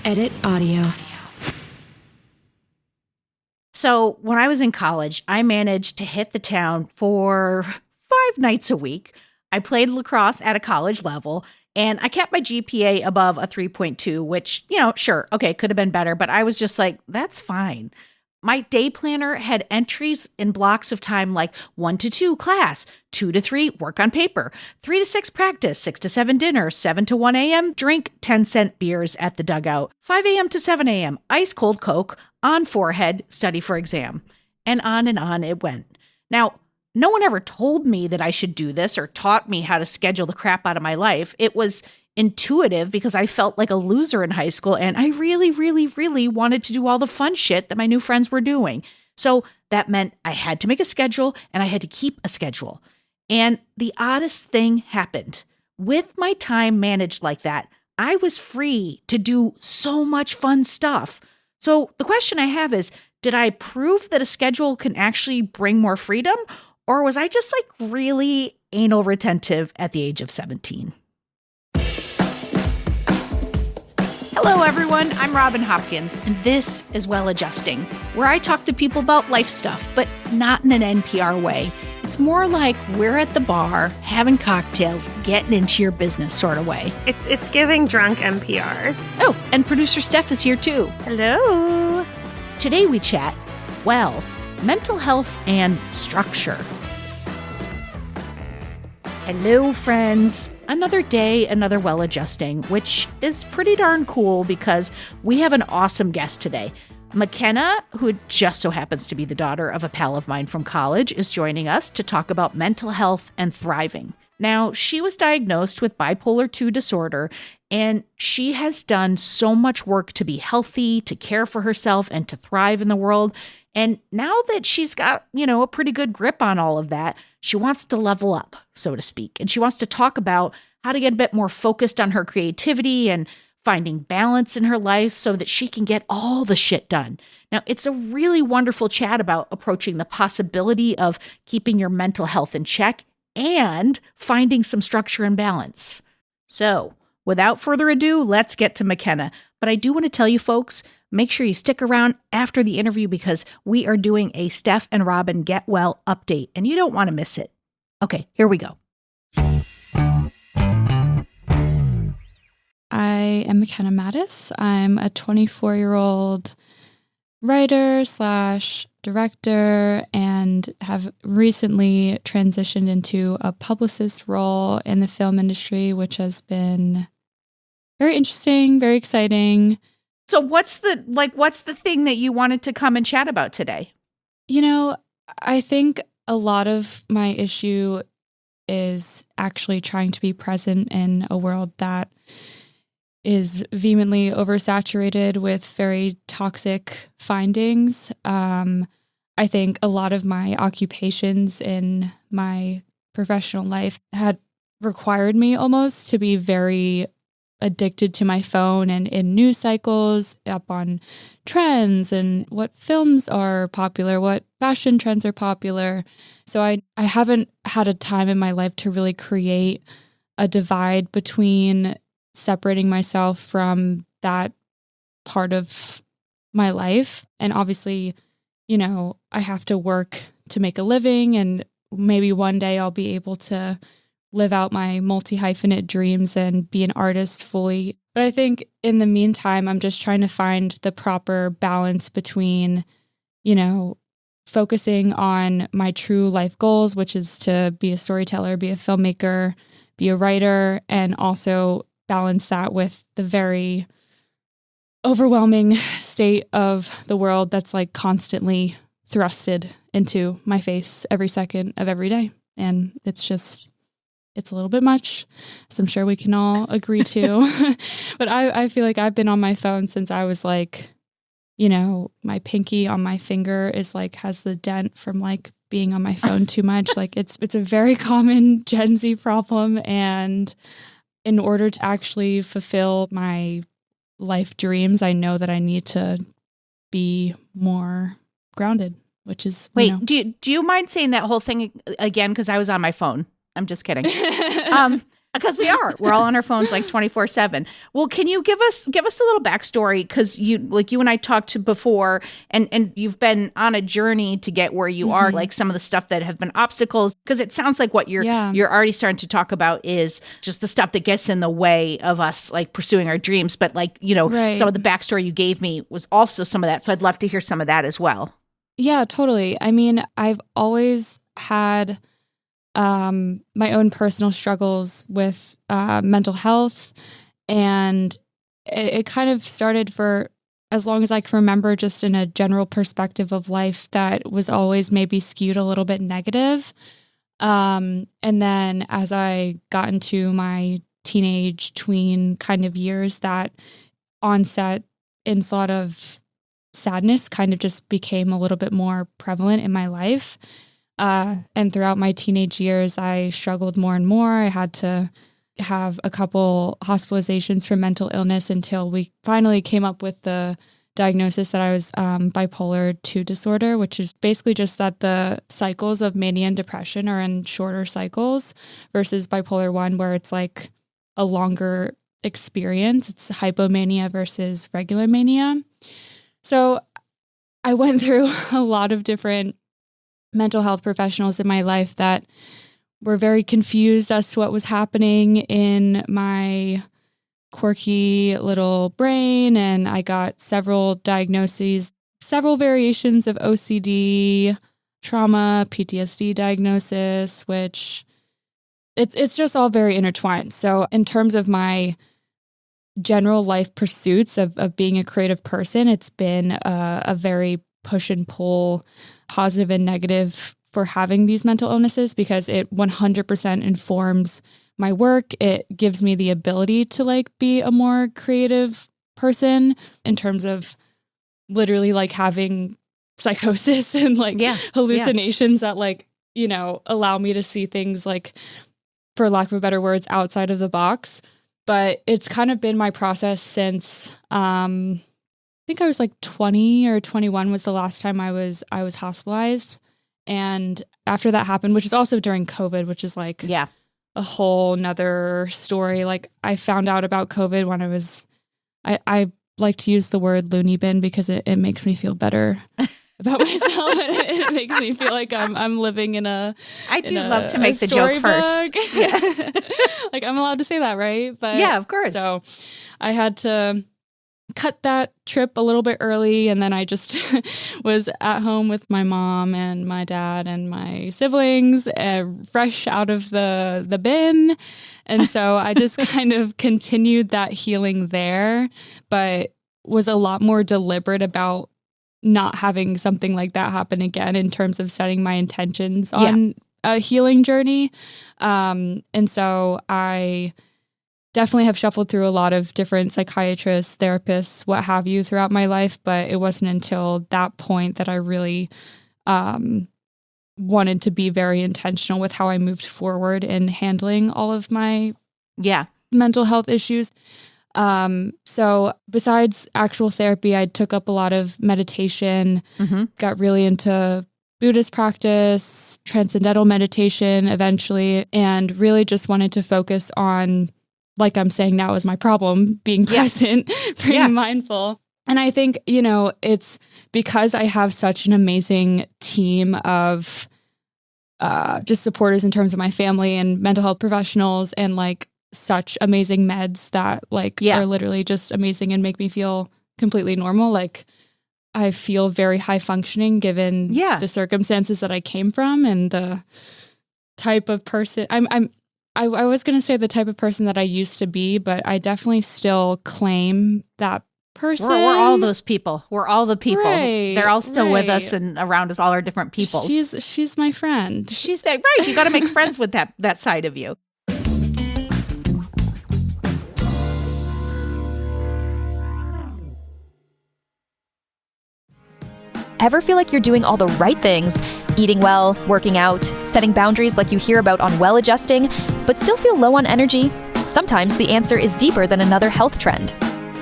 Edit audio. So when I was in college, I managed to hit the town for 5 nights a week. I played lacrosse at a college level, and I kept my GPA above a 3.2, which, sure, okay, could have been better, but I was just like, that's fine. My day planner had entries in blocks of time like 1 to 2 class, 2 to 3 work on paper, 3 to 6 practice, 6 to 7 dinner, 7 to 1 a.m. drink 10-cent beers at the dugout, 5 a.m. to 7 a.m. ice cold Coke, on forehead, study for exam. And on it went. Now, no one ever told me that I should do this or taught me how to schedule the crap out of my life. It was intuitive because I felt like a loser in high school and I really, really, really wanted to do all the fun shit that my new friends were doing. So that meant I had to make a schedule and I had to keep a schedule. And the oddest thing happened. With my time managed like that, I was free to do so much fun stuff. So the question I have is, did I prove that a schedule can actually bring more freedom? Or was I just like really anal retentive at the age of 17? Hello, everyone. I'm Robin Hopkins, and this is Well Adjusting, where I talk to people about life stuff, but not in an NPR way. It's more like we're at the bar, having cocktails, getting into your business sort of way. It's giving drunk NPR. Oh, and producer Steph is here too. Hello. Today we chat, mental health and structure. Hello, friends. Another day, another Well Adjusting, which is pretty darn cool because we have an awesome guest today. McKenna, who just so happens to be the daughter of a pal of mine from college, is joining us to talk about mental health and thriving. Now, she was diagnosed with bipolar disorder, and she has done so much work to be healthy, to care for herself, and to thrive in the world. And now that she's got, a pretty good grip on all of that, she wants to level up, so to speak. And she wants to talk about how to get a bit more focused on her creativity and finding balance in her life so that she can get all the shit done. Now, it's a really wonderful chat about approaching the possibility of keeping your mental health in check and finding some structure and balance. So, without further ado, let's get to McKenna. But I do want to tell you folks, make sure you stick around after the interview because we are doing a Steph and Robin Get Well update, and you don't want to miss it. Okay, here we go. I am McKenna Mattis. I'm a 24-year-old writer / director and have recently transitioned into a publicist role in the film industry, which has been very interesting, very exciting. So what's the thing that you wanted to come and chat about today? I think a lot of my issue is actually trying to be present in a world that is vehemently oversaturated with very toxic findings. I think a lot of my occupations in my professional life had required me almost to be very addicted to my phone and in news cycles, up on trends and what films are popular, what fashion trends are popular. So I haven't had a time in my life to really create a divide between separating myself from that part of my life. And obviously, I have to work to make a living, and maybe one day I'll be able to live out my multi-hyphenate dreams and be an artist fully. But I think in the meantime, I'm just trying to find the proper balance between, focusing on my true life goals, which is to be a storyteller, be a filmmaker, be a writer, and also balance that with the very overwhelming state of the world that's like constantly thrusted into my face every second of every day. And it's a little bit much, as I'm sure we can all agree to. But I feel like I've been on my phone since I was like, my pinky on my finger is like, has the dent from like being on my phone too much. Like it's a very common Gen Z problem. And in order to actually fulfill my life dreams, I know that I need to be more grounded, which is... Wait, do you mind saying that whole thing again? Because I was on my phone. I'm just kidding. Because we're all on our phones like 24/7. Well, can you give us a little backstory? Because you and I talked before, and you've been on a journey to get where you are, like some of the stuff that have been obstacles. Because it sounds like what you're already starting to talk about is just the stuff that gets in the way of us like pursuing our dreams. But like, some of the backstory you gave me was also some of that. So I'd love to hear some of that as well. Yeah, totally. I mean, I've always had my own personal struggles with mental health, and it kind of started for as long as I can remember, just in a general perspective of life that was always maybe skewed a little bit negative. And then as I got into my teenage tween kind of years, that onset onslaught of sadness kind of just became a little bit more prevalent in my life. And throughout my teenage years, I struggled more and more. I had to have a couple hospitalizations for mental illness until we finally came up with the diagnosis that I was bipolar 2 disorder, which is basically just that the cycles of mania and depression are in shorter cycles versus bipolar 1, where it's like a longer experience. It's hypomania versus regular mania. So I went through a lot of different mental health professionals in my life that were very confused as to what was happening in my quirky little brain. And I got several diagnoses, several variations of OCD, trauma, PTSD diagnosis, which it's just all very intertwined. So in terms of my general life pursuits of being a creative person, it's been a very push and pull, positive and negative, for having these mental illnesses, because it 100% informs my work. It gives me the ability to like be a more creative person in terms of literally like having psychosis and like hallucinations that like, allow me to see things like, for lack of a better words, outside of the box. But it's kind of been my process since I think I was like 20 or 21 was the last time I was hospitalized. And after that happened, which is also during COVID, which is like a whole nother story. Like I found out about COVID when I like to use the word loony bin because it makes me feel better about myself. And it makes me feel like I'm living in a I do love to make the joke first. Yeah. Like I'm allowed to say that, right? But yeah, of course. So I had to cut that trip a little bit early, and then I just was at home with my mom and my dad and my siblings, fresh out of the bin. And so I just kind of continued that healing there, but was a lot more deliberate about not having something like that happen again in terms of setting my intentions on a healing journey. And so I definitely have shuffled through a lot of different psychiatrists, therapists, what have you throughout my life, but it wasn't until that point that I really wanted to be very intentional with how I moved forward in handling all of my mental health issues. So besides actual therapy, I took up a lot of meditation, got really into Buddhist practice, transcendental meditation eventually, and really just wanted to focus on, like I'm saying now is my problem, being present, being mindful. And I think, it's because I have such an amazing team of just supporters in terms of my family and mental health professionals, and like such amazing meds that are literally just amazing and make me feel completely normal. Like I feel very high functioning given the circumstances that I came from and the type of person I was going to say the type of person that I used to be, but I definitely still claim that person. We're all those people. We're all the people. Right, they're all still with us and around us, all our different people. She's my friend. She's that, right. You got to make friends with that side of you. Ever feel like you're doing all the right things, eating well, working out, setting boundaries like you hear about on Well Adjusting, but still feel low on energy? Sometimes the answer is deeper than another health trend.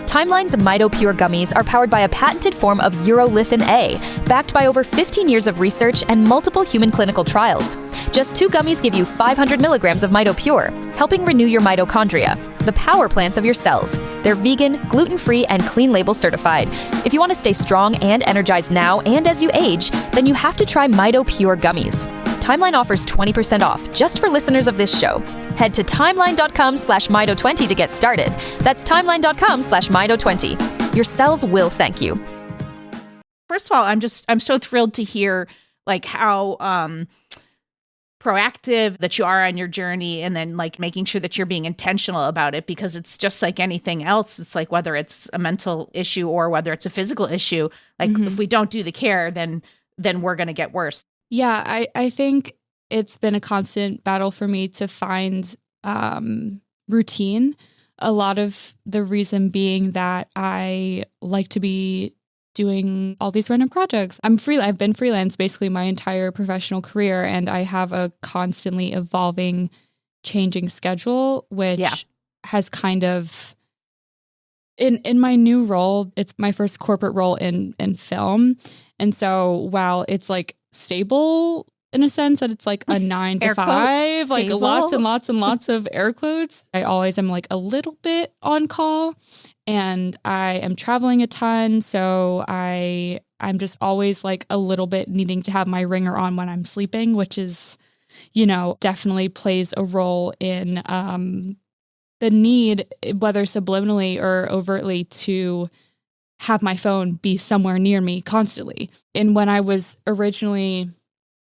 Timeline's Mito Pure gummies are powered by a patented form of urolithin A, backed by over 15 years of research and multiple human clinical trials. Just 2 gummies give you 500 milligrams of Mito Pure, helping renew your mitochondria, the power plants of your cells. They're vegan, gluten-free, and clean label certified. If you want to stay strong and energized now and as you age, then you have to try Mito Pure gummies. Timeline offers 20% off just for listeners of this show. Head to timeline.com/Mito20 to get started. That's timeline.com/Mito20. Your cells will thank you. First of all, I'm so thrilled to hear like how proactive that you are on your journey, and then like making sure that you're being intentional about it, because it's just like anything else. It's like whether it's a mental issue or whether it's a physical issue, like if we don't do the care, then we're going to get worse. Yeah, I think it's been a constant battle for me to find routine. A lot of the reason being that I like to be doing all these random projects. I've been freelance basically my entire professional career, and I have a constantly evolving, changing schedule, which has kind of in my new role, it's my first corporate role in film. And so while it's like stable in a sense that it's like a 9 to 5, like lots and lots and lots of air quotes, I always am like a little bit on call, and I am traveling a ton. So I'm just always like a little bit needing to have my ringer on when I'm sleeping, which is, definitely plays a role in the need, whether subliminally or overtly, to have my phone be somewhere near me constantly. And when I was originally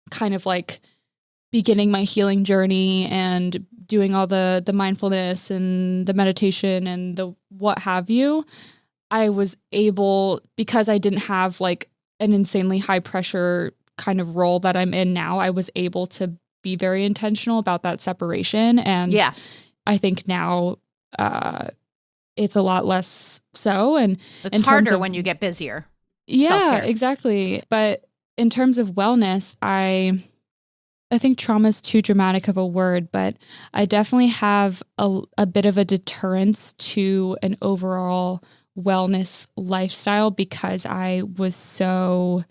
kind of like beginning my healing journey and doing all the mindfulness and the meditation and the what have you, I was able, because I didn't have like an insanely high pressure kind of role that I'm in now, I was able to be very intentional about that separation. And I think now it's a lot less so. And it's harder when you get busier. Yeah, Self-care. Exactly. But in terms of wellness, I think trauma is too dramatic of a word, but I definitely have a bit of a deterrence to an overall wellness lifestyle, because I was so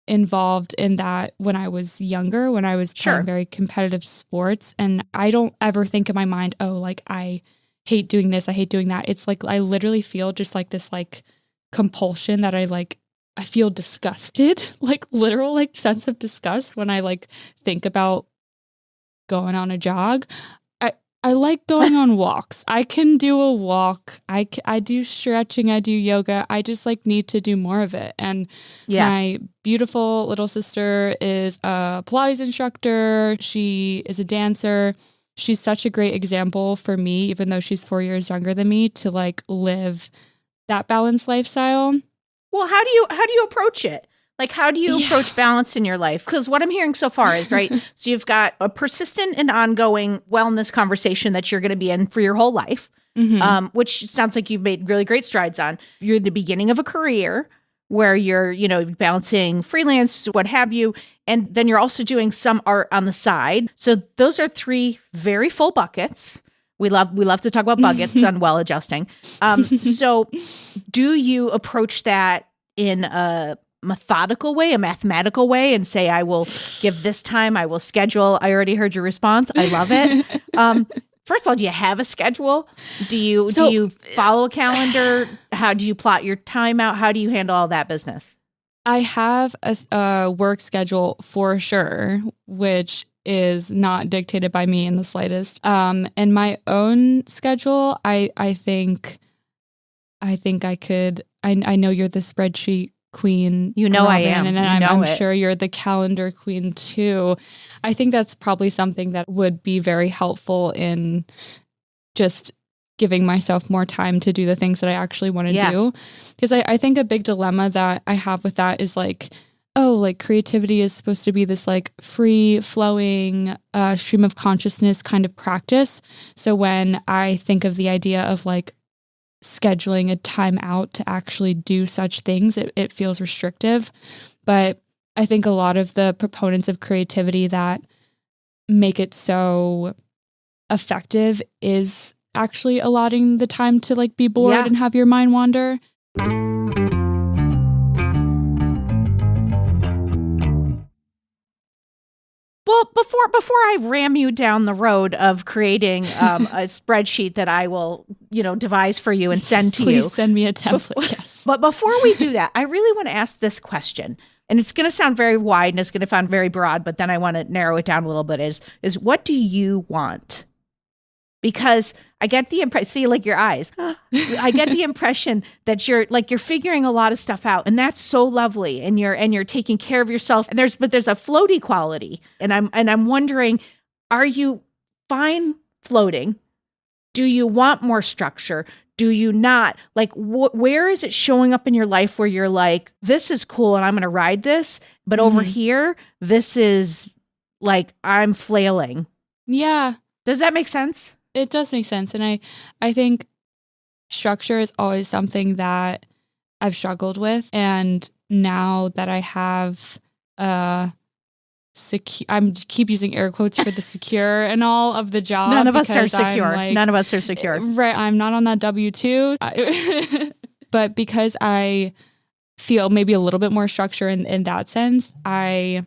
involved in that when I was younger, when I was playing very competitive sports. And I don't ever think in my mind, oh, like I hate doing this, I hate doing that. It's like I literally feel just like this like compulsion that I feel disgusted, like literal like sense of disgust when I like think about going on a jog. I like going on walks. I can do a walk. I do stretching. I do yoga. I just like need to do more of it. And my beautiful little sister is a Pilates instructor. She is a dancer. She's such a great example for me, even though she's 4 years younger than me, to like live that balanced lifestyle. Well, how do you approach it? Like, how do you approach balance in your life? Because what I'm hearing so far is, right, so you've got a persistent and ongoing wellness conversation that you're going to be in for your whole life, which sounds like you've made really great strides on. You're at the beginning of a career where you're, balancing freelance, what have you, and then you're also doing some art on the side. So those are 3 very full buckets. We love to talk about buckets on well adjusting. So do you approach that in a methodical way, a mathematical way, and say, I will give this time, I will schedule? I already heard your response. I love it. First of all, do you have a schedule? Do you follow a calendar? How do you plot your time out? How do you handle all that business? I have a work schedule for sure, which is not dictated by me in the slightest. And my own schedule, I think I could. I know you're the spreadsheet queen. Robin, I am, and I'm sure you're the calendar queen too. I think that's probably something that would be very helpful in just giving myself more time to do the things that I actually want to do. Because I think a big dilemma that I have with that is like, oh, like creativity is supposed to be this like free flowing stream of consciousness kind of practice. So when I think of the idea of like scheduling a time out to actually do such things, it feels restrictive. But I think a lot of the proponents of creativity that make it so effective is actually allotting the time to like be bored and have your mind wander. Well, before I ram you down the road of creating a spreadsheet that I will, devise for you and send to you. Please send me a template. Yes. But before we do that, I really want to ask this question. And it's going to sound very wide and it's going to sound very broad, but then I want to narrow it down a little bit is what do you want? Because I get the impression, see, like your eyes, I get the impression that you're figuring a lot of stuff out, and that's so lovely, and you're taking care of yourself. And there's a floaty quality, and I'm wondering, are you fine floating? Do you want more structure? Do you not? Like, where is it showing up in your life where you're like, this is cool, and I'm going to ride this, but over here, this is like I'm flailing. Yeah. Does that make sense? It does make sense. And I think structure is always something that I've struggled with. And now that I have I'm keep using air quotes for the secure and all of the job. None of us are secure. None of us are secure. Right. I'm not on that W-2. But because I feel maybe a little bit more structure in that sense, I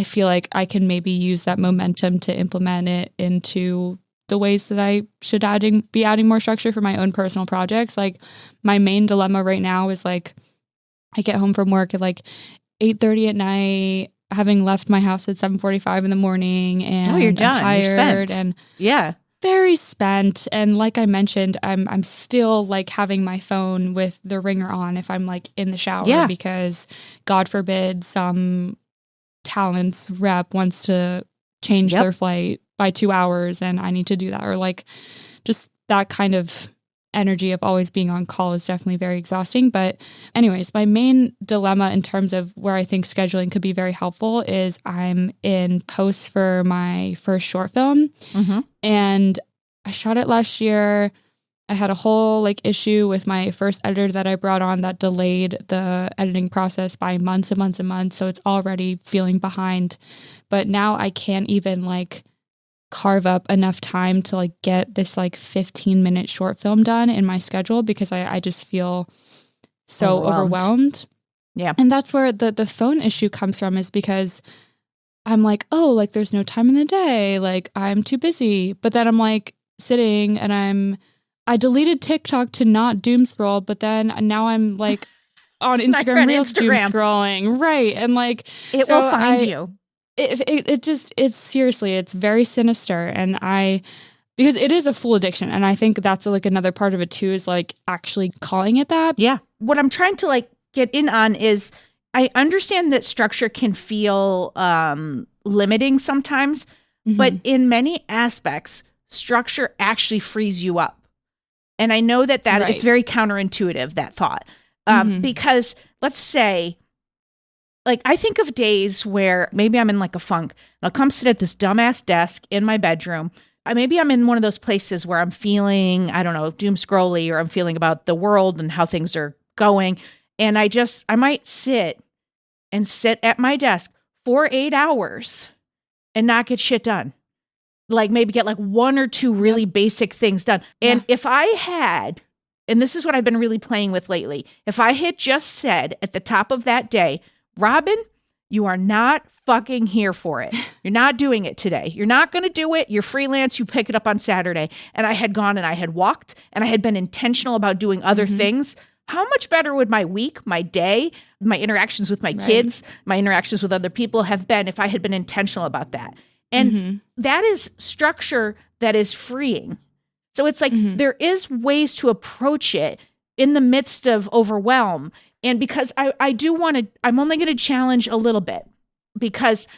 feel like I can maybe use that momentum to implement it into the ways that I should be adding more structure for my own personal projects. Like my main dilemma right now is like, I get home from work at like 8:30 at night, having left my house at 7:45 in the morning, and you're done. I'm tired and very spent. And like I mentioned, I'm still like having my phone with the ringer on if I'm like in the shower because God forbid some talent's rep wants to change their flight by 2 hours and I need to do that. Or like just that kind of energy of always being on call is definitely very exhausting. But anyways, my main dilemma in terms of where I think scheduling could be very helpful is I'm in post for my first short film and I shot it last year. I had a whole like issue with my first editor that I brought on that delayed the editing process by months and months and months. So it's already feeling behind. But now I can't even like carve up enough time to like get this like 15-minute short film done in my schedule because I just feel so overwhelmed. Yeah. And that's where the phone issue comes from, is because I'm like, oh, like there's no time in the day. Like I'm too busy. But then I'm like sitting and I deleted TikTok to not doom scroll, but then now I'm like on Instagram Reels doom scrolling. Right. And like it will find you. It's seriously, it's very sinister. And because it is a full addiction. And I think that's like another part of it too, is like actually calling it that. Yeah. What I'm trying to like get in on is I understand that structure can feel limiting sometimes, but in many aspects, structure actually frees you up. And I know that it's very counterintuitive, that thought, because let's say, like, I think of days where maybe I'm in like a funk and I'll come sit at this dumbass desk in my bedroom. Maybe I'm in one of those places where I'm feeling, I don't know, doom scrolly, or I'm feeling about the world and how things are going. And I might sit at my desk for 8 hours and not get shit done. Like maybe get like one or two really basic things done. And if I had, and this is what I've been really playing with lately, if I had just said at the top of that day, Robin, you are not fucking here for it. You're not doing it today. You're not going to do it. You're freelance. You pick it up on Saturday. And I had gone and I had walked and I had been intentional about doing other things. How much better would my week, my day, my interactions with my kids, my interactions with other people have been if I had been intentional about that? And that is structure that is freeing. So it's like there is ways to approach it in the midst of overwhelm. And because I do want to, I'm only going to challenge a little bit because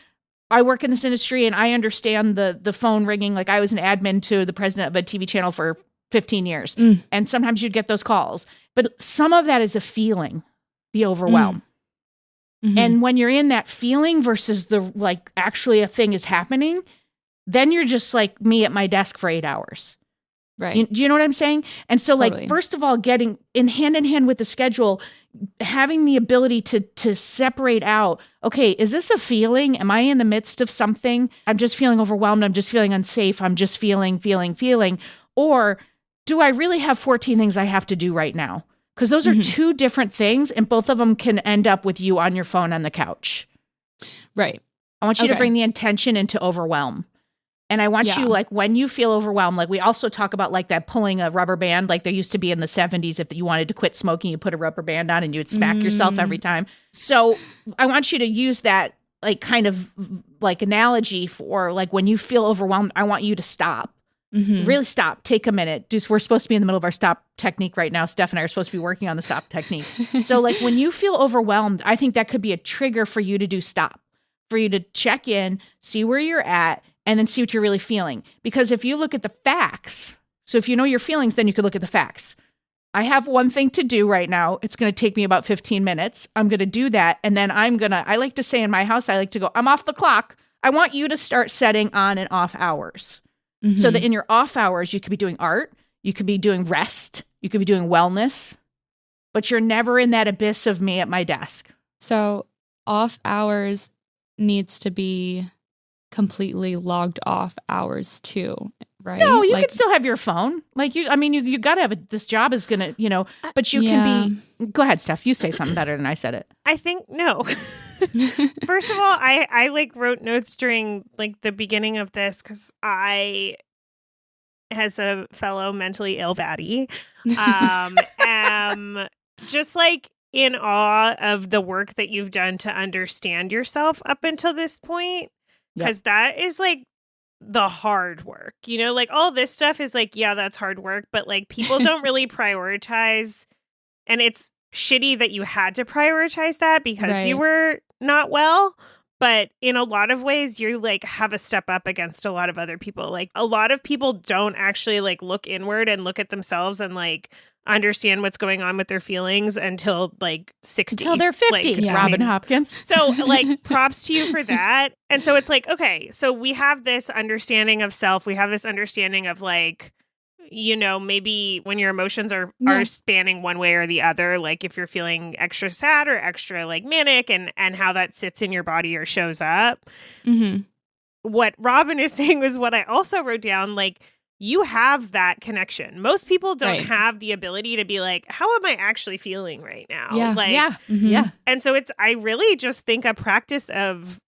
I work in this industry and I understand the phone ringing. Like I was an admin to the president of a TV channel for 15 years. And sometimes you'd get those calls. But some of that is a feeling, the overwhelm. And when you're in that feeling versus the like actually a thing is happening, then you're just like me at my desk for 8 hours. Right. Do you know what I'm saying? And so like, first of all, getting in hand with the schedule, having the ability to separate out, okay, is this a feeling? Am I in the midst of something? I'm just feeling overwhelmed. I'm just feeling unsafe. I'm just feeling. Or do I really have 14 things I have to do right now? Because those are two different things, and both of them can end up with you on your phone on the couch. Right. I want you to bring the intention into overwhelm. And I want you, like, when you feel overwhelmed, like we also talk about like that pulling a rubber band, like there used to be in the 70s, if you wanted to quit smoking, you put a rubber band on and you would smack yourself every time. So I want you to use that like kind of like analogy for like when you feel overwhelmed, I want you to stop. Really stop. Take a minute. We're supposed to be in the middle of our stop technique right now. Steph and I are supposed to be working on the stop technique. So like when you feel overwhelmed, I think that could be a trigger for you to do stop, for you to check in, see where you're at, and then see what you're really feeling. Because if you look at the facts, so if you know your feelings, then you could look at the facts. I have one thing to do right now. It's going to take me about 15 minutes. I'm going to do that. And then I like to say in my house, I like to go, I'm off the clock. I want you to start setting on and off hours. So that in your off hours, you could be doing art, you could be doing rest, you could be doing wellness, but you're never in that abyss of me at my desk. So off hours needs to be completely logged off hours too, right? No, you could still have your phone. Like you got to have this job is going to, but you can be, go ahead, Steph, you say something better than I said it. I think no. First of all, I like wrote notes during like the beginning of this because I, as a fellow mentally ill baddie, am just like in awe of the work that you've done to understand yourself up until this point. Because that is like the hard work, like all this stuff is like, yeah, that's hard work. But like people don't really prioritize. And it's shitty that you had to prioritize that because you were not well. But in a lot of ways, you like have a step up against a lot of other people. Like a lot of people don't actually like look inward and look at themselves and like understand what's going on with their feelings until like 60. Until they're 50, like, Robin Hopkins. So like props to you for that. And so it's like, okay, so we have this understanding of self. We have this understanding of like, maybe when your emotions are spanning one way or the other, like if you're feeling extra sad or extra like manic and how that sits in your body or shows up. What Robin is saying was what I also wrote down, like, you have that connection. Most people don't have the ability to be like, how am I actually feeling right now? Yeah. Like, And so I really just think a practice of,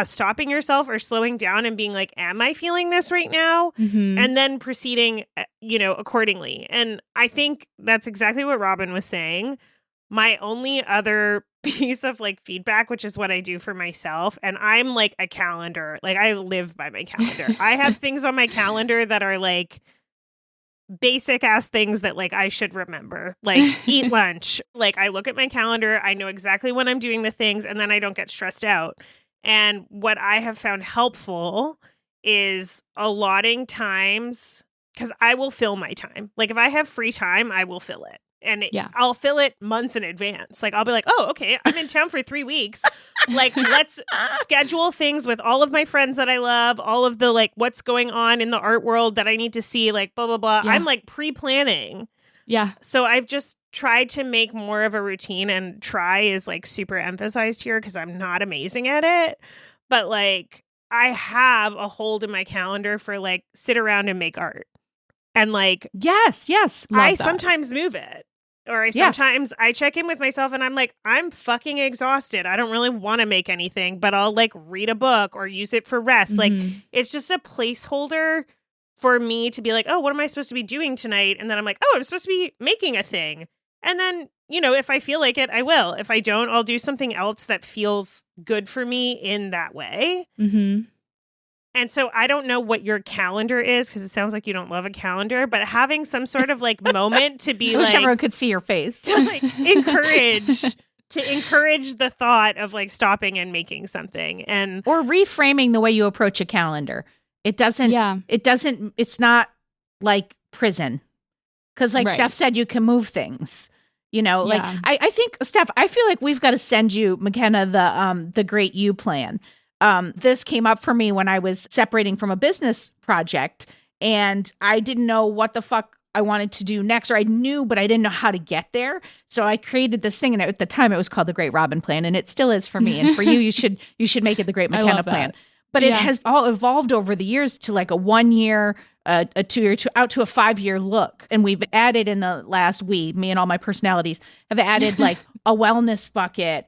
stopping yourself or slowing down and being like, am I feeling this right now? And then proceeding, accordingly. And I think that's exactly what Robin was saying. My only other piece of like feedback, which is what I do for myself, and I'm like a calendar, like I live by my calendar. I have things on my calendar that are like basic ass things that like I should remember, like eat lunch. Like I look at my calendar, I know exactly when I'm doing the things, and then I don't get stressed out. And what I have found helpful is allotting times, because I will fill my time. Like if I have free time, I will fill it. And I'll fill it months in advance. Like, I'll be like, oh, okay, I'm in town for 3 weeks. Like, let's schedule things with all of my friends that I love, all of the, like, what's going on in the art world that I need to see, like, blah, blah, blah. Yeah. I'm, like, pre-planning. Yeah. So I've just tried to make more of a routine, and try is, like, super emphasized here because I'm not amazing at it. But, like, I have a hold in my calendar for, like, sit around and make art. And, like, yes. I sometimes move it. Or I check in with myself and I'm like, I'm fucking exhausted. I don't really want to make anything, but I'll like read a book or use it for rest. Like it's just a placeholder for me to be like, oh, what am I supposed to be doing tonight? And then I'm like, oh, I'm supposed to be making a thing. And then, if I feel like it, I will. If I don't, I'll do something else that feels good for me in that way. And so I don't know what your calendar is, because it sounds like you don't love a calendar, but having some sort of like moment to be I wish like, everyone could see your face. to like encourage the thought of like stopping and making something, or reframing the way you approach a calendar. It's not like prison. Because like Steph said, you can move things. Like I think, Steph, I feel like we've got to send you, McKenna, the Great You plan. This came up for me when I was separating from a business project, and I didn't know what the fuck I wanted to do next, or I knew, but I didn't know how to get there. So I created this thing, and at the time it was called the Great Robin plan, and it still is for me. And for you, you should make it the Great McKenna plan. But it has all evolved over the years to like a 1 year a 2 year out to a 5 year look. And we've added in the last me and all my personalities have added like a wellness bucket,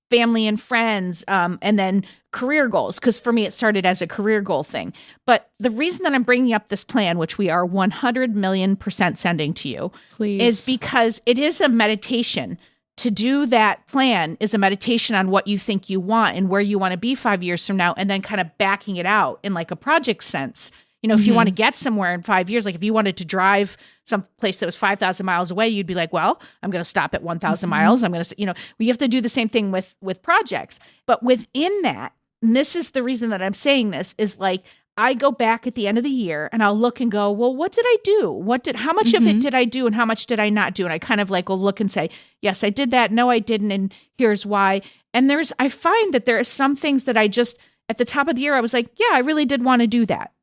family and friends, and then career goals. Because for me, it started as a career goal thing. But the reason that I'm bringing up this plan, which we are 100 million% sending to you, Please. is because it is a meditation. To do that plan is a meditation on what you think you want and where you want to be 5 years from now, and then kind of backing it out in like a project sense. You know, if you want to get somewhere in 5 years, like if you wanted to drive some place that was 5,000 miles away, you'd be like, well, I'm going to stop at 1,000 miles. I'm going to, you know, we have to do the same thing with projects. But within that, and this is the reason that I'm saying this, is like, I go back at the end of the year and I'll look and go, well, what did I do? How much of it did I do and how much did I not do? And I kind of like will look and say, yes, I did that. No, I didn't. And here's why. And I find that there are some things that I just, at the top of the year, I was like, yeah, I really did want to do that.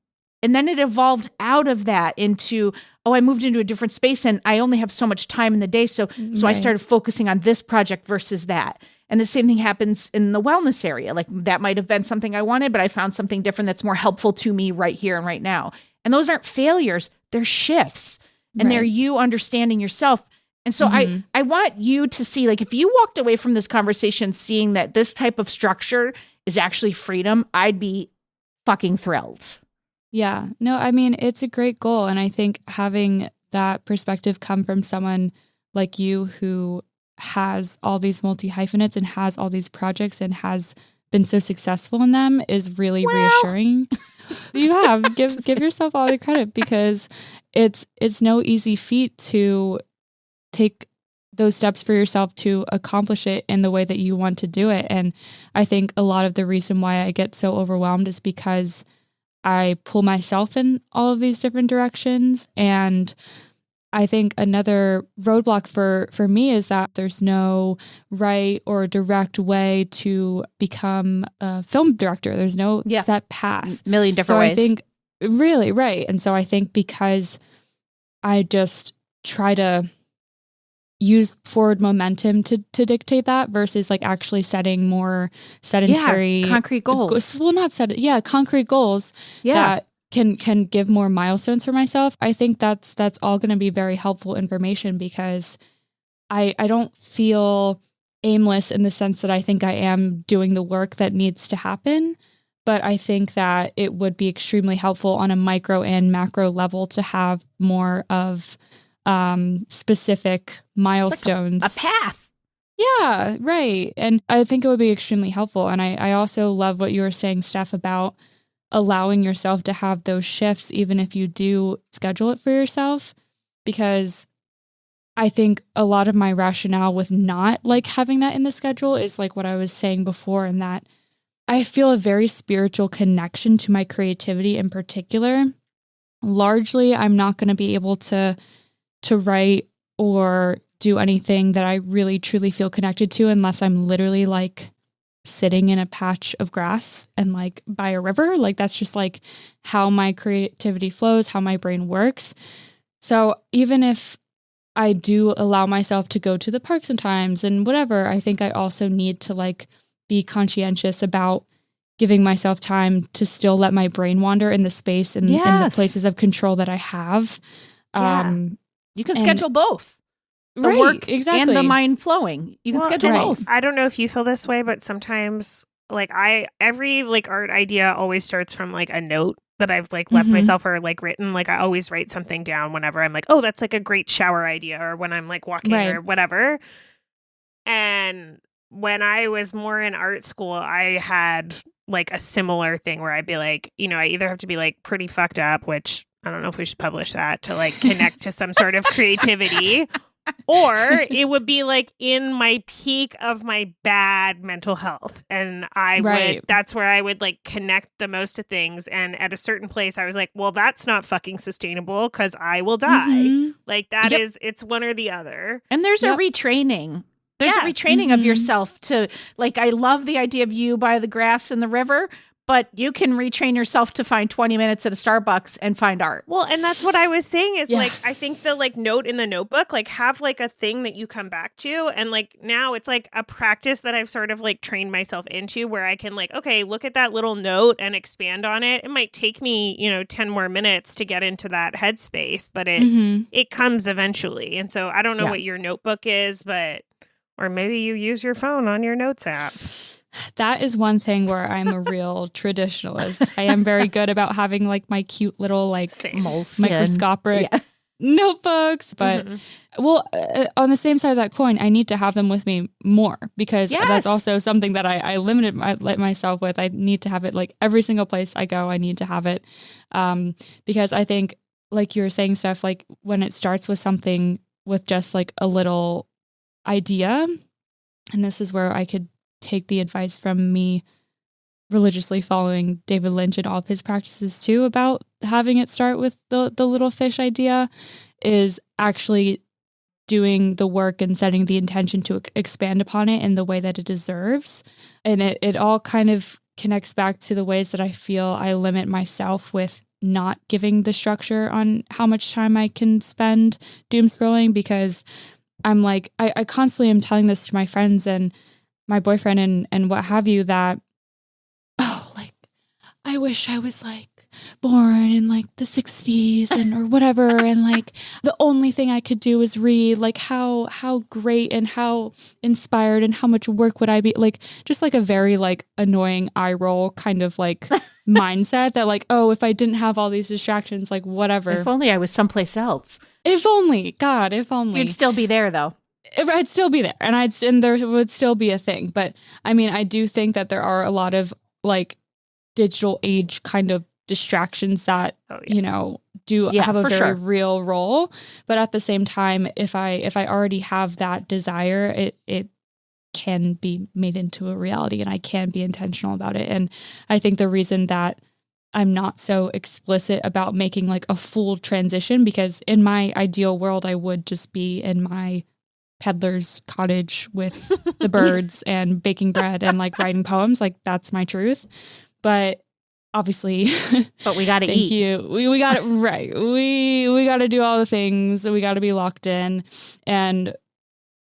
And then it evolved out of that into, I moved into a different space and I only have so much time in the day. So I started focusing on this project versus that. And the same thing happens in the wellness area. Like that might have been something I wanted, but I found something different that's more helpful to me right here and right now. And those aren't failures, they're shifts. And they're you understanding yourself. And so I want you to see, like, if you walked away from this conversation seeing that this type of structure is actually freedom, I'd be fucking thrilled. Yeah. No, I mean, it's a great goal. And I think having that perspective come from someone like you who has all these multi-hyphenates and has all these projects and has been so successful in them is really reassuring. You have. Give yourself all the credit, because it's no easy feat to take those steps for yourself to accomplish it in the way that you want to do it. And I think a lot of the reason why I get so overwhelmed is because I pull myself in all of these different directions. And I think another roadblock for me is that there's no right or direct way to become a film director. There's no set path. A million different ways. I think, really, right. And so I think because I just try to use forward momentum to dictate that versus like actually setting more sedentary concrete goals. Concrete goals that can give more milestones for myself. I think that's all going to be very helpful information, because I don't feel aimless in the sense that I think I am doing the work that needs to happen. But I think that it would be extremely helpful on a micro and macro level to have more of specific milestones. Like a path. Yeah, right. And I think it would be extremely helpful. And I also love what you were saying, Steph, about allowing yourself to have those shifts, even if you do schedule it for yourself, because I think a lot of my rationale with not like having that in the schedule is like what I was saying before, and that I feel a very spiritual connection to my creativity in particular. Largely, I'm not going to be able to write or do anything that I really truly feel connected to unless I'm literally like sitting in a patch of grass and like by a river. Like that's just like how my creativity flows, how my brain works. So even if I do allow myself to go to the park sometimes and whatever, I think I also need to like be conscientious about giving myself time to still let my brain wander in the space and in the places of control that I have. You can schedule both. The work and the mind flowing. You can schedule both. I don't know if you feel this way, but sometimes like every like art idea always starts from like a note that I've like left myself or like written. Like I always write something down whenever I'm like, oh, that's like a great shower idea, or when I'm like walking or whatever. And when I was more in art school, I had like a similar thing where I'd be like, you know, I either have to be like pretty fucked up, which I don't know if we should publish that, to like connect to some sort of creativity, or it would be like in my peak of my bad mental health. And that's where I would like connect the most to things. And at a certain place, I was like, well, that's not fucking sustainable because I will die. Like that is, it's one or the other. And there's a retraining. There's a retraining of yourself to like, I love the idea of you by the grass and the river, but you can retrain yourself to find 20 minutes at a Starbucks and find art. Well, and that's what I was saying is Yeah. like, I think the like note in the notebook, like have like a thing that you come back to. And like now it's like a practice that I've sort of like trained myself into where I can like, okay, look at that little note and expand on it. It might take me, 10 more minutes to get into that headspace, but it comes eventually. And so I don't know what your notebook is, or maybe you use your phone on your notes app. That is one thing where I'm a real traditionalist. I am very good about having like my cute little like microscopic notebooks. But on the same side of that coin, I need to have them with me more because that's also something that I limited myself with. I need to have it like every single place I go. I need to have it because I think like you were saying, Steph, like when it starts with something with just like a little idea, and this is where I could take the advice from me religiously following David Lynch and all of his practices too about having it start with the little fish idea, is actually doing the work and setting the intention to expand upon it in the way that it deserves. And it all kind of connects back to the ways that I feel I limit myself with not giving the structure on how much time I can spend doom scrolling, because I'm like, I constantly am telling this to my friends and my boyfriend and what have you, that, oh, like, I wish I was like born in like the 60s or whatever. And like the only thing I could do is read. Like how great and how inspired and how much work would I be? Like just like a very like annoying eye roll kind of like mindset that like, oh, if I didn't have all these distractions, like whatever. If only I was someplace else. If only, God, if only. You'd still be there though. I'd still be there and there would still be a thing. But I mean, I do think that there are a lot of like digital age kind of distractions that, do have a very real role. But at the same time, if I already have that desire, it can be made into a reality and I can be intentional about it. And I think the reason that I'm not so explicit about making like a full transition, because in my ideal world, I would just be in my peddler's cottage with the birds and baking bread and like writing poems. Like that's my truth. But obviously, but we got to eat. Thank you. We got it right. We got to do all the things. We got to be locked in. And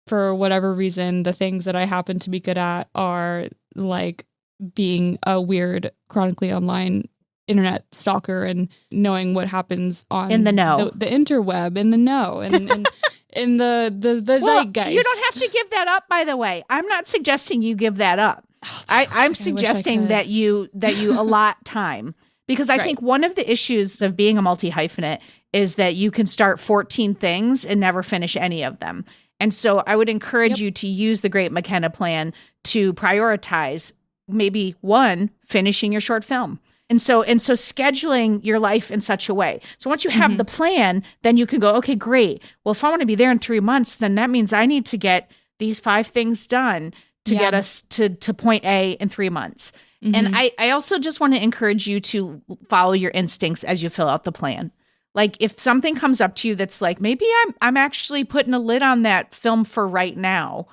for whatever reason, the things that I happen to be good at are like being a weird, chronically online internet stalker and knowing what happens on in the know, the interweb, in the know, and in the zeitgeist. You don't have to give that up, by the way. I'm not suggesting you give that up. I'm suggesting that you allot time, because I think one of the issues of being a multi-hyphenate is that you can start 14 things and never finish any of them. And so I would encourage you to use the Great McKenna plan to prioritize maybe one, finishing your short film. And so scheduling your life in such a way. So once you have the plan, then you can go, okay, great. Well, if I want to be there in 3 months, then that means I need to get these 5 things done to get us to point A in 3 months. And I also just want to encourage you to follow your instincts as you fill out the plan. Like if something comes up to you that's like, maybe I'm actually putting a lid on that film for right now,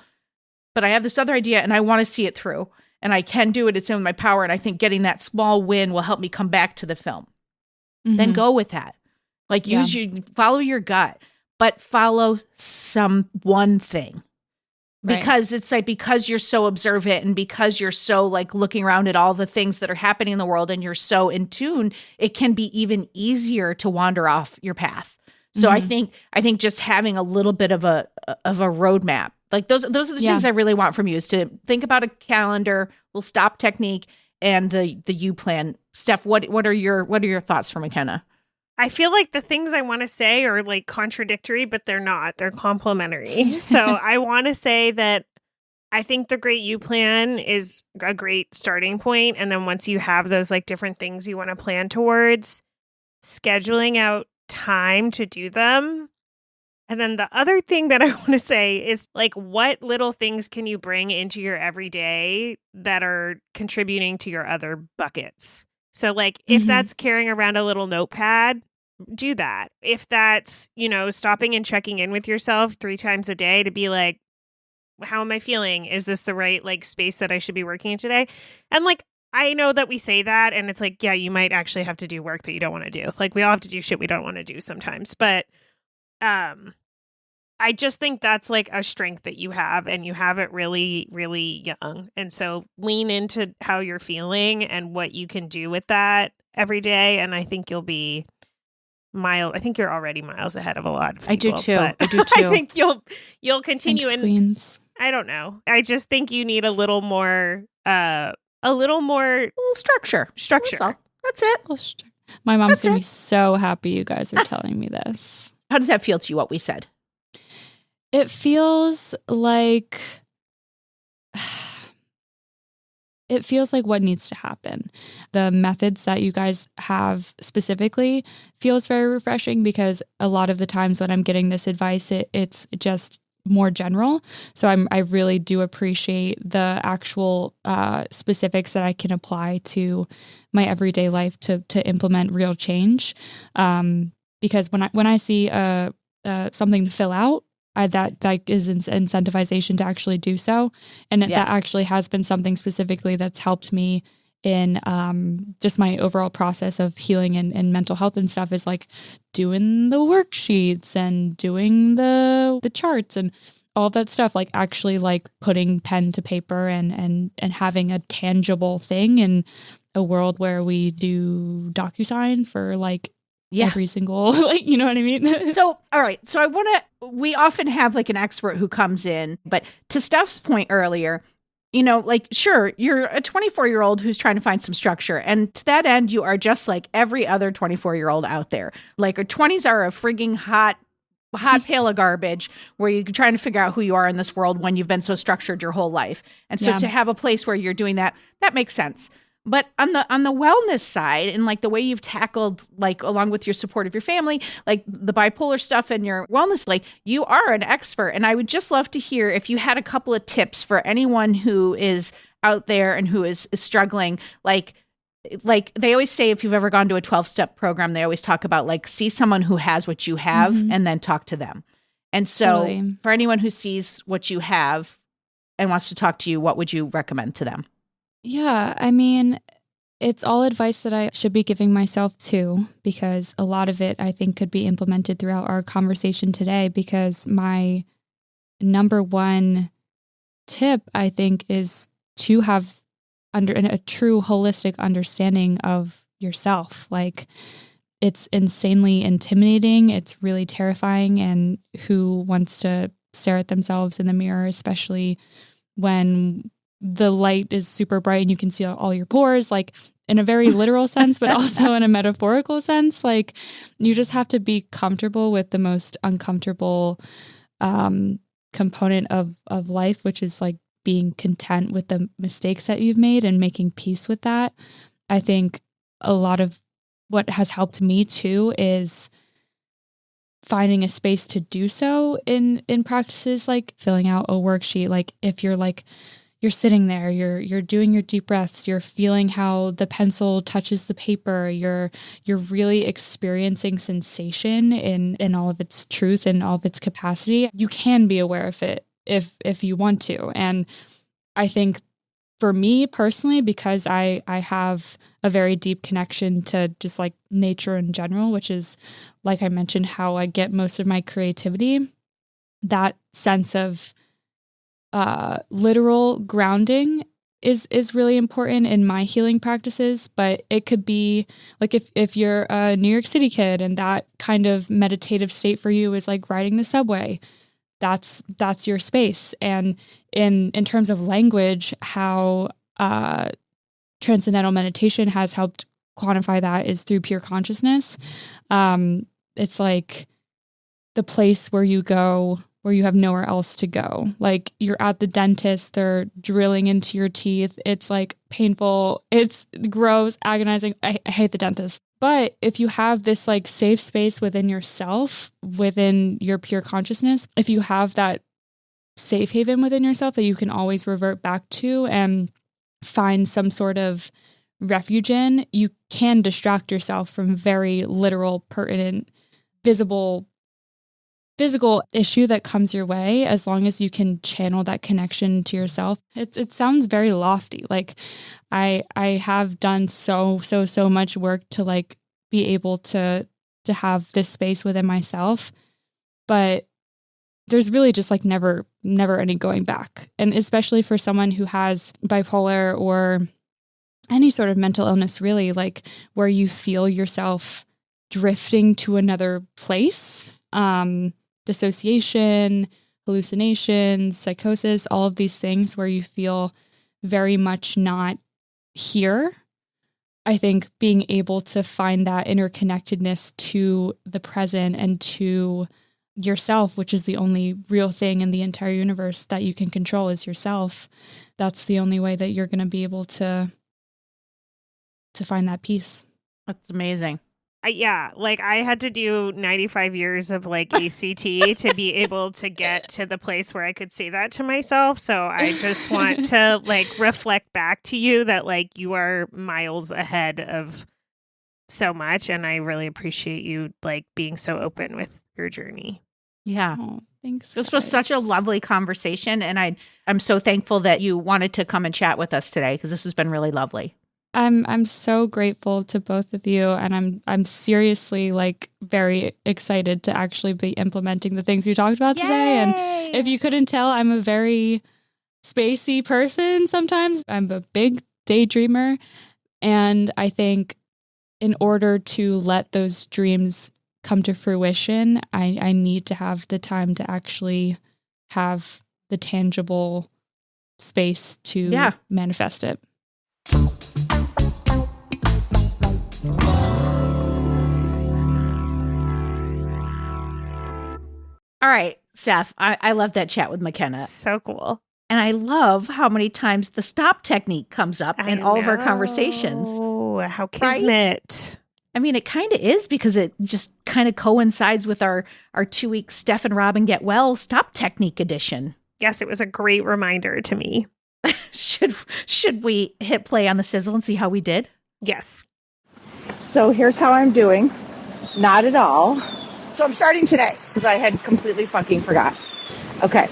but I have this other idea and I want to see it through. And I can do it. It's in my power. And I think getting that small win will help me come back to the film. Then go with that. Like follow your gut, but follow one thing. Because it's like, because you're so observant and because you're so like looking around at all the things that are happening in the world and you're so in tune, it can be even easier to wander off your path. So I think just having a little bit of a roadmap, like those are the things I really want from you, is to think about a calendar, little stop technique, and the U plan. Steph, what are your thoughts for McKenna? I feel like the things I want to say are like contradictory, but they're not. They're complementary. So I want to say that I think the Great U plan is a great starting point. And then once you have those like different things you want to plan towards, scheduling out time to do them. And then the other thing that I want to say is like, what little things can you bring into your everyday that are contributing to your other buckets? So like if that's carrying around a little notepad, do that. If that's, stopping and checking in with yourself 3 times a day to be like, how am I feeling? Is this the right like space that I should be working in today? And like, I know that we say that and it's like, yeah, you might actually have to do work that you don't want to do. Like we all have to do shit we don't want to do sometimes. But I just think that's like a strength that you have and you have it really, really young. And so lean into how you're feeling and what you can do with that every day. And I think you'll be I think you're already miles ahead of a lot of people. I do too. But I do too. I think you'll continue. Thanks, and Queens. I don't know. I just think you need a little more Structure. That's it. My mom's That's going to it. be so happy you guys are telling me this. How does that feel to you, what we said? It feels like what needs to happen. The methods that you guys have specifically feels very refreshing because a lot of the times when I'm getting this advice, it's just more general. So I really do appreciate the actual specifics that I can apply to my everyday life to implement real change. Because when I see something to fill out, that is incentivization to actually do so. And that actually has been something specifically that's helped me in just my overall process of healing and mental health and stuff is like doing the worksheets and doing the charts and all that stuff, like actually like putting pen to paper and having a tangible thing in a world where we do DocuSign for like every single, like, you know what I mean? So, all right. So we often have like an expert who comes in, but to Steph's point earlier, you know, like, sure, you're a 24-year-old who's trying to find some structure. And to that end, you are just like every other 24-year-old out there. Like our 20s are a frigging hot pail of garbage where you're trying to figure out who you are in this world when you've been so structured your whole life. And so to have a place where you're doing that makes sense. But on the wellness side and like the way you've tackled, like along with your support of your family, like the bipolar stuff and your wellness, like you are an expert. And I would just love to hear if you had a couple of tips for anyone who is out there and who is struggling. Like they always say, if you've ever gone to a 12-step program, they always talk about like, see someone who has what you have and then talk to them. And so for anyone who sees what you have and wants to talk to you, what would you recommend to them? Yeah, I mean, it's all advice that I should be giving myself too, because a lot of it I think could be implemented throughout our conversation today, because my number one tip, I think, is to have a true holistic understanding of yourself. Like, it's insanely intimidating. It's really terrifying. And who wants to stare at themselves in the mirror, especially when the light is super bright and you can see all your pores, like in a very literal sense, but also in a metaphorical sense. Like, you just have to be comfortable with the most uncomfortable component of life, which is like being content with the mistakes that you've made and making peace with that. I think a lot of what has helped me too is finding a space to do so in practices like filling out a worksheet. Like, if you're sitting there, you're doing your deep breaths, you're feeling how the pencil touches the paper, you're really experiencing sensation in all of its truth and all of its capacity. You can be aware of it if you want to. And I think for me personally, because I have a very deep connection to just like nature in general, which is, like I mentioned, how I get most of my creativity, that sense of literal grounding is really important in my healing practices. But it could be like if you're a New York City kid and that kind of meditative state for you is like riding the subway, that's your space. And in terms of language, how transcendental meditation has helped quantify that is through pure consciousness. It's like the place where you go where you have nowhere else to go. Like, you're at the dentist, they're drilling into your teeth. It's like painful. It's gross, agonizing. I hate the dentist. But if you have this like safe space within yourself, within your pure consciousness, if you have that safe haven within yourself that you can always revert back to and find some sort of refuge in, you can distract yourself from very literal, pertinent, visible physical issue that comes your way, as long as you can channel that connection to yourself. It sounds very lofty. Like I have done so much work to like be able to have this space within myself, but there's really just like never any going back. And especially for someone who has bipolar or any sort of mental illness, really, like where you feel yourself drifting to another place, dissociation, hallucinations, psychosis, all of these things where you feel very much not here. I think being able to find that interconnectedness to the present and to yourself, which is the only real thing in the entire universe that you can control, is yourself. That's the only way that you're going to be able to find that peace. That's amazing. Like I had to do 95 years of like ACT to be able to get to the place where I could say that to myself. So I just want to like reflect back to you that like you are miles ahead of so much. And I really appreciate you like being so open with your journey. Yeah. Oh, thanks. This was such a lovely conversation. And I'm so thankful that you wanted to come and chat with us today, because this has been really lovely. I'm so grateful to both of you, and I'm seriously like very excited to actually be implementing the things we talked about today. And if you couldn't tell, I'm a very spacey person sometimes. I'm a big daydreamer, and I think in order to let those dreams come to fruition, I need to have the time to actually have the tangible space to manifest it. All right, Steph, I love that chat with McKenna. So cool. And I love how many times the stop technique comes up in all of our conversations. Oh, how kismet. I mean, it kind of is, because it just kind of coincides with our 2-week Steph and Robin Get Well stop technique edition. Yes, it was a great reminder to me. Should we hit play on the sizzle and see how we did? Yes. So here's how I'm doing. Not at all. So I'm starting today because I had completely fucking forgot. Okay.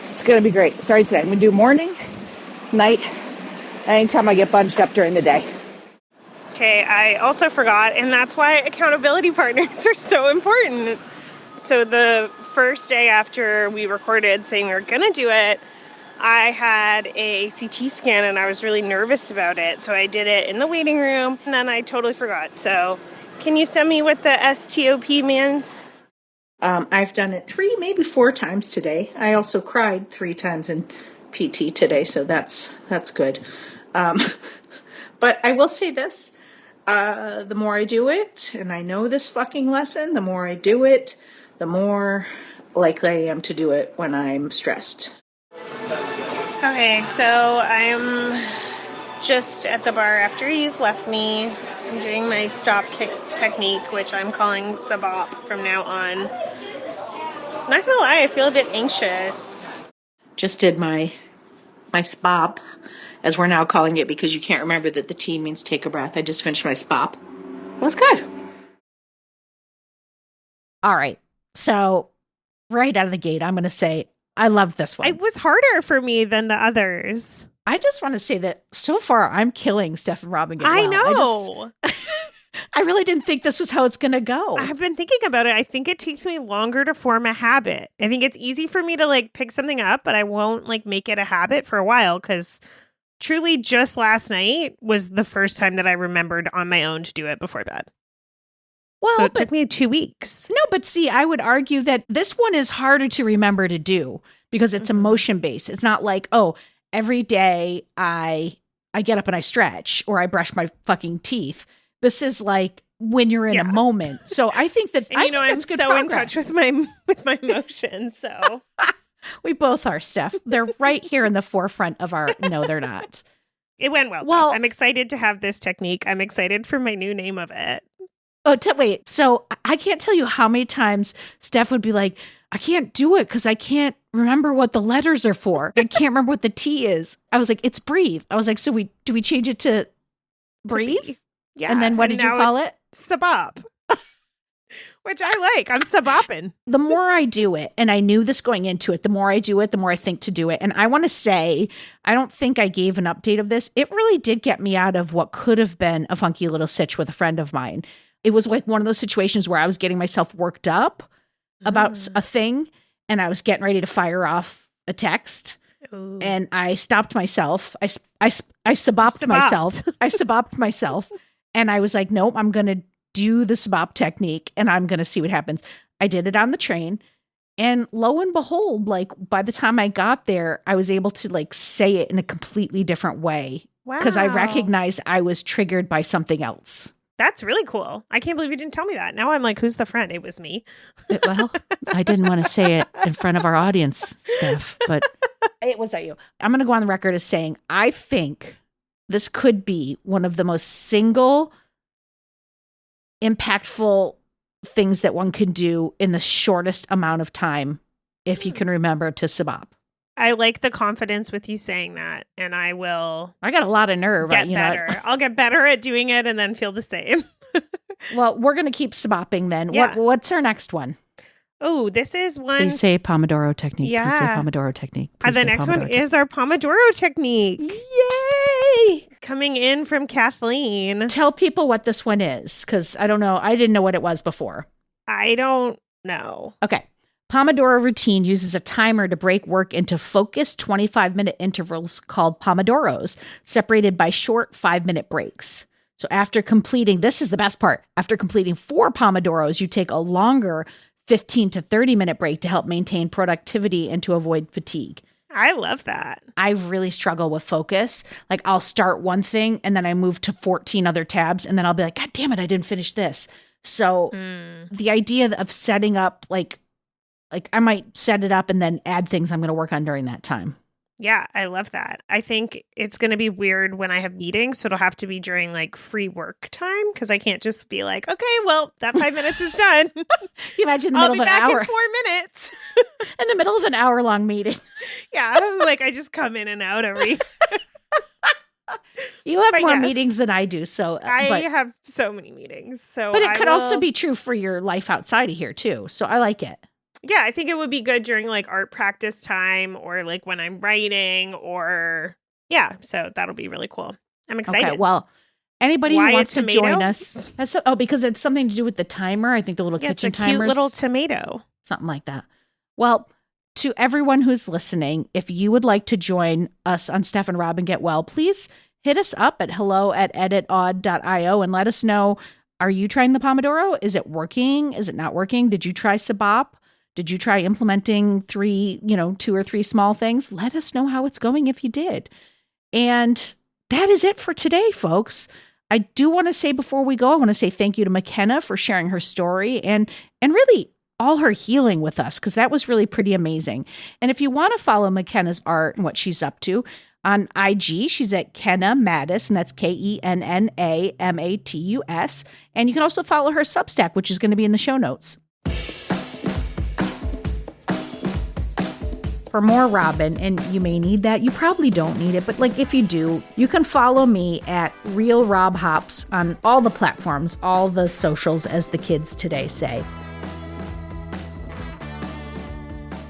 It's going to be great. Starting today. I'm going to do morning, night, anytime I get bunched up during the day. Okay, I also forgot, and that's why accountability partners are so important. So the first day after we recorded saying we were going to do it, I had a CT scan and I was really nervous about it. So I did it in the waiting room, and then I totally forgot. So can you send me what the STOP means? I've done it 3, maybe 4 times today. I also cried 3 times in PT today, so that's good. But I will say this, the more I do it, and I know this fucking lesson, the more I do it, the more likely I am to do it when I'm stressed. Okay, so I'm just at the bar after you've left me. I'm doing my stop kick technique, which I'm calling sabop from now on. Not gonna lie, I feel a bit anxious. Just did my SPOP, as we're now calling it, because you can't remember that the T means take a breath. I just finished my SPOP. It was good. All right. So right out of the gate, I'm going to say I love this one. It was harder for me than the others. I just want to say that so far I'm killing Steph and Robin Get Well. I know. I really didn't think this was how it's going to go. I've been thinking about it. I think it takes me longer to form a habit. I think it's easy for me to like pick something up, but I won't like make it a habit for a while, because truly just last night was the first time that I remembered on my own to do it before bed. Well, so it took me 2 weeks. No, but see, I would argue that this one is harder to remember to do because it's emotion based. It's not like, oh, every day I get up and I stretch or I brush my fucking teeth. This is like when you're in a moment. So I think that and, I'm that's good so progress. in touch with my emotions. So we both are, Steph. They're right here in the forefront of our. No, they're not. It went well. Well, I'm excited to have this technique. I'm excited for my new name of it. Oh, wait. So I can't tell you how many times Steph would be like, I can't do it because I can't remember what the letters are for. I can't remember what the T is. I was like, it's breathe. I was like, so do we change it to breathe? Yeah. And then what did you call it? Sabop. Which I like. I'm subopping. The more I do it, and I knew this going into it, the more I do it, the more I think to do it. And I want to say, I don't think I gave an update of this. It really did get me out of what could have been a funky little sitch with a friend of mine. It was like one of those situations where I was getting myself worked up about a thing, and I was getting ready to fire off a text. Ooh. And I stopped myself. I subopped myself. I subopped myself. And I was like, nope, I'm going to do the sabop technique and I'm going to see what happens. I did it on the train, and lo and behold, like by the time I got there, I was able to like say it in a completely different way. Wow. Because I recognized I was triggered by something else. That's really cool. I can't believe you didn't tell me that. Now I'm like, who's the friend? It was me. Well, I didn't want to say it in front of our audience, Steph, but it was at you. I'm going to go on the record as saying, I think this could be one of the most single impactful things that one can do in the shortest amount of time if you can remember to sabop. I like the confidence with you saying that, and I will. I got a lot of nerve. Get better. I'll get better at doing it and then feel the same. Well, we're going to keep sabopping then. Yeah. What's our next one? Oh, this is one. Please say Pomodoro technique. Yeah. Please say Pomodoro technique. The next one is our Pomodoro technique. Yay! Coming in from Kathleen. Tell people what this one is, because I don't know. I didn't know what it was before. I don't know. Okay. Pomodoro routine uses a timer to break work into focused 25-minute intervals called Pomodoros, separated by short 5-minute breaks. So after completing, this is the best part, after completing 4 Pomodoros, you take a longer 15 to 30-minute break to help maintain productivity and to avoid fatigue. I love that. I really struggle with focus. Like I'll start one thing and then I move to 14 other tabs and then I'll be like, God damn it, I didn't finish this. So the idea of setting up like I might set it up and then add things I'm going to work on during that time. Yeah, I love that. I think it's going to be weird when I have meetings, so it'll have to be during like free work time because I can't just be like, okay, well, that 5 minutes is done. Can you imagine in the middle of an hour? In 4 minutes. In the middle of an hour-long meeting. Yeah, like I just come in and out every. You have more meetings than I do, so I have so many meetings. So, but it could also be true for your life outside of here too. So I like it. Yeah, I think it would be good during like art practice time or like when I'm writing or so that'll be really cool. I'm excited. Okay, well, anybody who wants to join us, because it's something to do with the timer. I think the little kitchen it's a timers. cute little tomato. Something like that. Well, to everyone who's listening, if you would like to join us on Steph and Robin Get Well, please hit us up at hello@editodd.io and let us know, are you trying the Pomodoro? Is it working? Is it not working? Did you try sabop? Did you try implementing 2 or 3 small things? Let us know how it's going if you did. And that is it for today, folks. I do want to say before we go, I want to say thank you to McKenna for sharing her story and really all her healing with us, because that was really pretty amazing. And if you want to follow McKenna's art and what she's up to, on IG, she's at Kenna Mattus, and that's KennaMatus. And you can also follow her Substack, which is going to be in the show notes. For more Robin, and you may need that, you probably don't need it, but like if you do, you can follow me at Real Rob Hops on all the platforms, all the socials, as the kids today say.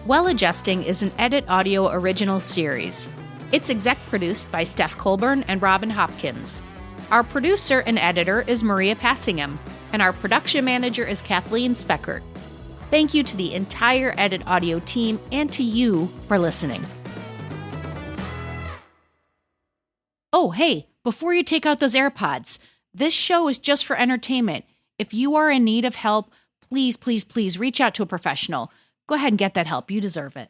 Well Adjusting is an Edit Audio original series. It's exec produced by Steph Colburn and Robin Hopkins. Our producer and editor is Maria Passingham, and our production manager is Kathleen Speckert. Thank you to the entire Edit Audio team and to you for listening. Oh, hey, before you take out those AirPods, this show is just for entertainment. If you are in need of help, please, please, please reach out to a professional. Go ahead and get that help. You deserve it.